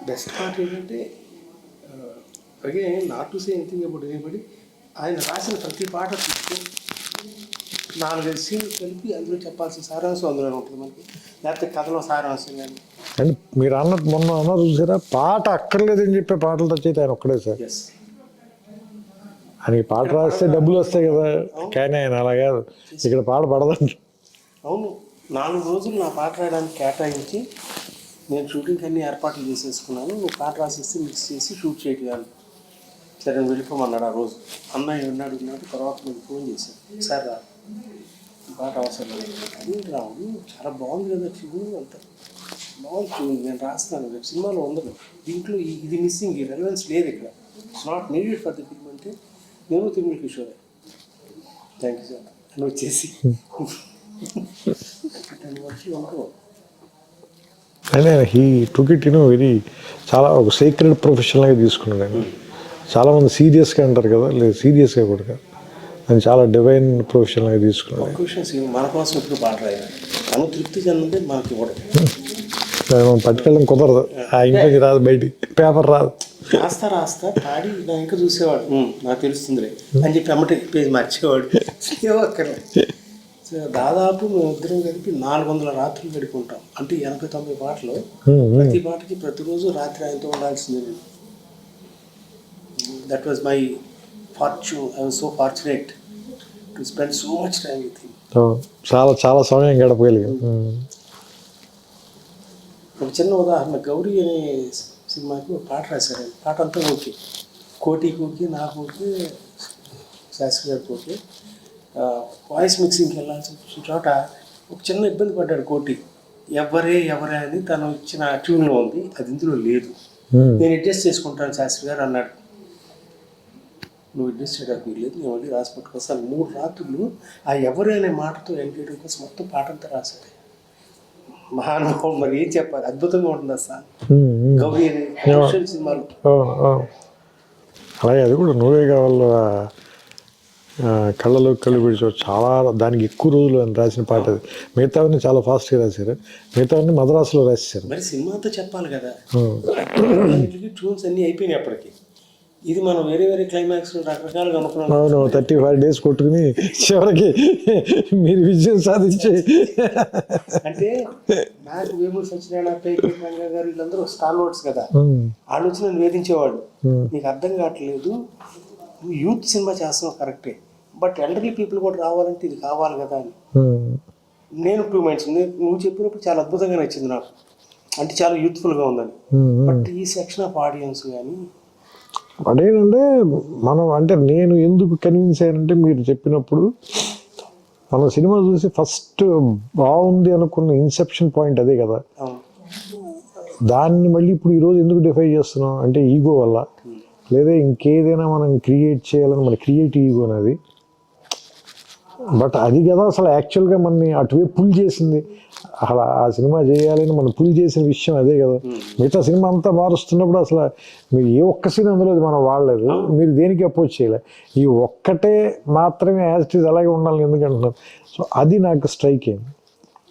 Best part ఏంటంటే again not to say anything about anybody, ఆయన రాసిన ప్రతి పాట తీసుకొని 4-5 సీన్లు కలిపి అందులో చెప్పాల్సిన సారాంశం అందులో ఉంటుంది మనకి, లేకపోతే కథలో సారాంశం కానీ. అండ్ మీరు అన్నట్టు మొన్న అన్నారు చూసారా, పాట అక్కర్లేదని చెప్పే పాటలు తెచ్చేది ఆయన ఒక్కడే సార్. ఎస్, ఆయనకి పాట రాస్తే డబ్బులు వస్తాయి కదా, కానీ ఆయన అలా కాదు, ఇక్కడ పాట పడదండి. అవును, 4 రోజులు నా పాట రాయడానికి కేటాయించి నేను షూటింగ్కి అన్ని ఏర్పాట్లు చేసేసుకున్నాను, నువ్వు పాట రాసేసి మిక్స్ చేసి షూట్ చేయగలను. సరే నేను వెళ్ళిపోమన్నాడు ఆ రోజు. అన్నయ్య ఉన్నాడు, తర్వాత నేను ఫోన్ చేశాను, సార్ రా పాట అవసరం లేదు అని. రావు చాలా బాగుంది కదా ట్యూన్, అంత బాగుంది ట్యూన్, నేను రాస్తాను, రేపు సినిమాలో ఉండదు, దీంట్లో ఇది మిస్సింగ్, ఈ రెలవెన్స్ లేదు ఇక్కడ, it's not needed for the film అంటే నేను తిరుమల కిషోరే, థ్యాంక్ యూ సార్ అని వచ్చేసి అయినా హీ టుక్ ఇట్ వెరీ చాలా ఒక సీక్రెట్ ప్రొఫెషనల్గా తీసుకున్నాడు ఆయన. చాలామంది సీరియస్గా అంటారు కదా, లేదు సీరియస్గా కూడా కాదు, ఆయన చాలా డివైన్ ప్రొఫెషనల్గా తీసుకున్నాడు. మన కోసం ఇప్పుడు పాట రాయాలి, తను తృప్తి చెందితే మనకి ఇవ్వడం, మనం పట్టుకెళ్ళడం కుదరదు, ఆ ఇంటికి రాదు, బయటికి పేపర్ రాదు, రాస్తా పాడి నా ఇంకా చూసేవాడు, నాకు తెలుస్తుందిలే అని చెప్పి అమ్మటి పేజ్ మార్చేవాడు. దాదాపు మేము ఇద్దరం కలిపి 400 రాత్రులు గడుపుకుంటాం, అంటే 89 పాటలు, ప్రతి పాటకి ప్రతిరోజు రాత్రి ఆయనతో ఉండాల్సిందే. That was my fortune, I was so fortunate to spend so much time with him. చాలా సమయం గడపగలిగాం. ఒక చిన్న ఉదాహరణ, గౌరీ అనే సినిమాకి ఒక పాట రాశారు, పాట అంతా ఓకే, కోటికి ఓకే, నాకు ఓకే, శాస్త్రి గారికి ఓకే. వాయిస్ మిక్సింగ్కి వెళ్ళాల్సిన చోట ఒక చిన్న ఇబ్బంది పడ్డాడు కోటి, ఎవరే అని తను ఇచ్చిన ట్యూన్లో ఉంది, అది ఇందులో లేదు, నేను అడ్జస్ట్ చేసుకుంటాను శాస్త్రి గారు అన్నాడు. నువ్వు అడ్జస్ట్ చేయడానికి లేదు, నేను మళ్ళీ రాసి పట్టుకొస్తాను. 3 రాత్రులు ఆ ఎవరే అనే మాటతో ఎంకేయడం కోసం మొత్తం పాట అంతా రాశాడు. మహానుభావుడు, మరి ఏం చెప్పాలి, అద్భుతంగా ఉంటుంది సార్ గౌరీ అనే సినిమాలో. అలాగే అది కూడా నువ్వే కావాలి, కళ్ళలో కళ్ళు పిడిచావు, చాలా దానికి ఎక్కువ రోజులు అని రాసిన పాట అది. మిగతావన్నీ చాలా ఫాస్ట్గా రాశారు, మిగతావన్నీ మద్రాసులో రాసేసారు. మరి సినిమా అంతా చెప్పాలి కదా, ట్యూన్స్ అన్నీ అయిపోయినాయి అప్పటికి. ఇది మనం వేరే క్లైమాక్స్ రకరకాలుగా అనుకున్నాం. అవును, 35 days కొట్టుకుని చివరికి మీరు విజయం సాధించే, అంటే నాకు వేమూరి సత్యనారాయణ, పైకి రంగా గారు వీళ్ళందరూ స్టార్ వర్డ్స్ కదా, వాళ్ళు వచ్చి నన్ను వేధించేవాడు, నీకు అర్థం కావట్లేదు, నువ్వు యూత్ సినిమా చేస్తున్నావు కరెక్టే, బట్ ఎల్డర్లీ పీపుల్ కూడా రావాలంటే ఇది కావాలి కదా అని. నేను 2 minds, నువ్వు చెప్పినప్పుడు చాలా అద్భుతంగా నచ్చింది నాకు, అంటే చాలా యూత్ఫుల్గా ఉందని. బట్ ఈ సెక్షన్ ఆఫ్ ఆడియన్స్ కానీ అదేంటంటే మనం, అంటే నేను ఎందుకు కన్విన్స్ అయ్యానంటే మీరు చెప్పినప్పుడు మన సినిమా చూసి ఫస్ట్ బాగుంది అనుకున్న ఇన్సెప్షన్ పాయింట్ అదే కదా, దాన్ని మళ్ళీ ఇప్పుడు ఈరోజు ఎందుకు డిఫై చేస్తున్నాం అంటే ఈగో వల్ల, లేదా ఇంకేదైనా మనం క్రియేట్ చేయాలని మన క్రియేటివ్ ఈగో అనేది. బట్ అది కదా అసలు యాక్చువల్గా మనని అటువైపు పుల్ చేసింది, అలా ఆ సినిమా చేయాలని మనం పుల్ చేసిన విషయం అదే కదా. మిగతా సినిమా అంతా మారుస్తున్నప్పుడు అసలు మీరు ఏ ఒక్క సీన్ అందులో మనం వాడలేదు, మీరు దేనికి అపోజ్ చేయలేదు, ఈ ఒక్కటే మాత్రమే యాజ్ ఇట్ ఈజ్ అలాగే ఉండాలని ఎందుకంటున్నారు. సో అది నాకు స్ట్రైక్ అయింది.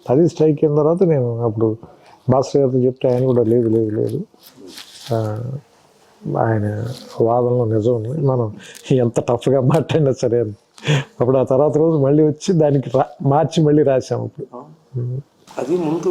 అది స్ట్రైక్ అయిన తర్వాత నేను అప్పుడు భాస్కర్ గారితో చెప్తే ఆయన కూడా లేదు ఆయన వాదనలో నిజం ఉంది, మనం ఎంత టఫ్గా మాట్లాడినా సరే అని. అప్పుడు ఆ తర్వాత రోజు మళ్ళీ వచ్చి దానికి మార్చి మళ్ళీ రాసాము. అప్పుడు అది ముందు